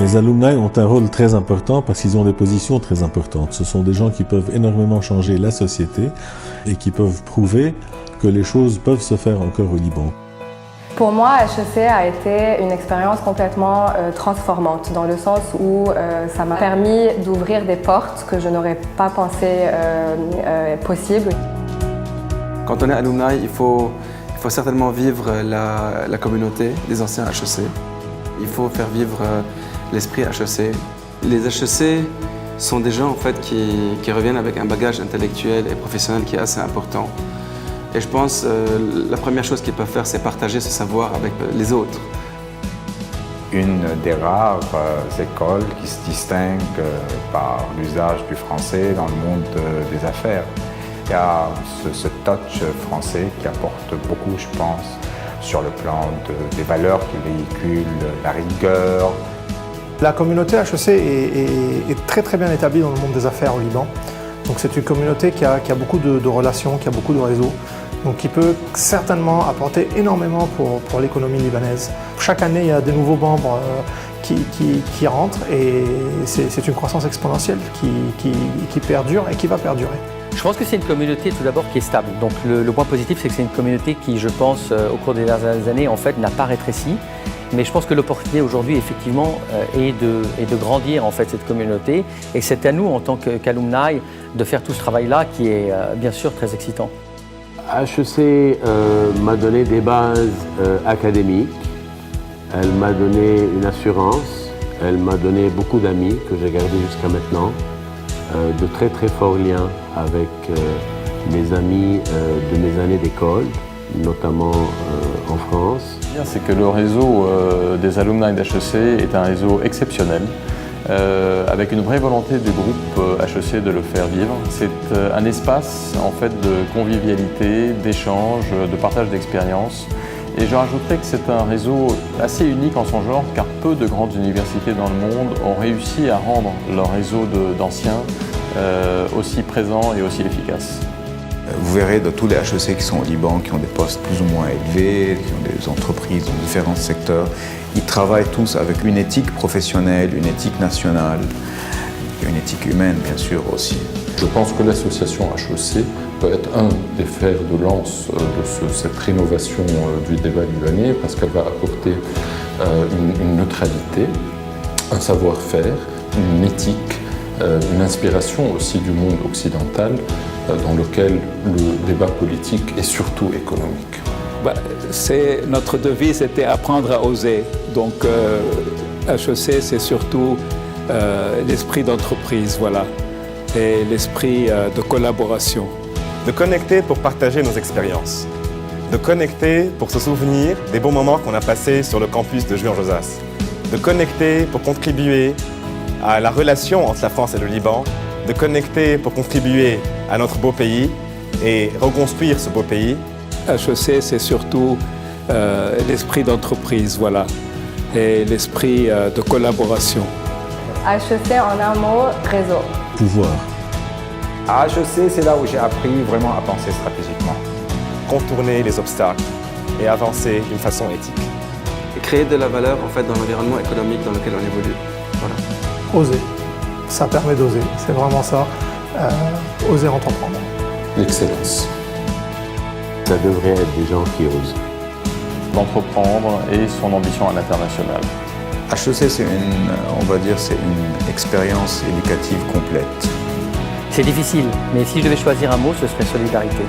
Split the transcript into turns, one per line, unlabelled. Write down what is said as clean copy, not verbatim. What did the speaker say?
Les alumni ont un rôle très important parce qu'ils ont des positions très importantes. Ce sont des gens qui peuvent énormément changer la société et qui peuvent prouver que les choses peuvent se faire encore au Liban.
Pour moi, HEC a été une expérience complètement transformante, dans le sens où ça m'a permis d'ouvrir des portes que je n'aurais pas pensé possibles.
Quand on est alumni, il faut certainement vivre la communauté des anciens HEC. Il faut faire vivre l'esprit HEC. Les HEC sont des gens en fait, qui reviennent avec un bagage intellectuel et professionnel qui est assez important. Et je pense la première chose qu'ils peuvent faire, c'est partager ce savoir avec les autres.
Une des rares écoles qui se distingue par l'usage du français dans le monde des affaires. Il y a ce touch français qui apporte beaucoup, je pense, sur le plan des valeurs qu'il véhicule, la rigueur.
La communauté HEC est très très bien établie dans le monde des affaires au Liban. Donc c'est une communauté qui a beaucoup de relations, qui a beaucoup de réseaux, donc qui peut certainement apporter énormément pour l'économie libanaise. Chaque année, il y a des nouveaux membres qui rentrent et c'est une croissance exponentielle qui perdure et qui va perdurer.
Je pense que c'est une communauté tout d'abord qui est stable. Donc le point positif, c'est que c'est une communauté qui, je pense, au cours des dernières années, en fait, n'a pas rétréci. Mais je pense que l'opportunité aujourd'hui, effectivement, est de grandir en fait cette communauté. Et c'est à nous, en tant qu'alumni, de faire tout ce travail-là qui est bien sûr très excitant.
HEC m'a donné des bases académiques. Elle m'a donné une assurance. Elle m'a donné beaucoup d'amis que j'ai gardés jusqu'à maintenant. De très très forts liens avec mes amis de mes années d'école, notamment en France.
C'est que le réseau des alumni d'HEC est un réseau exceptionnel, avec une vraie volonté du groupe HEC de le faire vivre. C'est un espace en fait de convivialité, d'échange, de partage d'expériences. Et je rajouterais que c'est un réseau assez unique en son genre, car peu de grandes universités dans le monde ont réussi à rendre leur réseau d'anciens aussi présent et aussi efficace.
Vous verrez dans tous les HEC qui sont au Liban, qui ont des postes plus ou moins élevés, qui ont des entreprises dans différents secteurs, ils travaillent tous avec une éthique professionnelle, une éthique nationale, et une éthique humaine bien sûr aussi.
Je pense que l'association HEC peut être un des fers de lance de cette rénovation du débat libanais parce qu'elle va apporter une neutralité, un savoir-faire, une éthique, une inspiration aussi du monde occidental dans lequel le débat politique est surtout économique.
Notre devise était apprendre à oser. Donc HEC c'est surtout l'esprit d'entreprise, voilà, et l'esprit de collaboration.
De connecter pour partager nos expériences. De connecter pour se souvenir des bons moments qu'on a passés sur le campus de Juan Josas. De connecter pour contribuer à la relation entre la France et le Liban. De connecter pour contribuer à notre beau pays et reconstruire ce beau pays.
HEC, c'est surtout l'esprit d'entreprise, voilà, et l'esprit de collaboration.
HEC, en un mot, réseau.
Pouvoir.
À HEC, c'est là où j'ai appris vraiment à penser stratégiquement.
Contourner les obstacles et avancer d'une façon éthique.
Et créer de la valeur en fait, dans l'environnement économique dans lequel on évolue. Voilà.
Oser. Ça permet d'oser, c'est vraiment ça. Oser entreprendre.
L'excellence.
Ça devrait être des gens qui osent.
D'entreprendre et son ambition à l'international.
HEC, c'est une expérience éducative complète.
C'est difficile, mais si je devais choisir un mot, ce serait solidarité.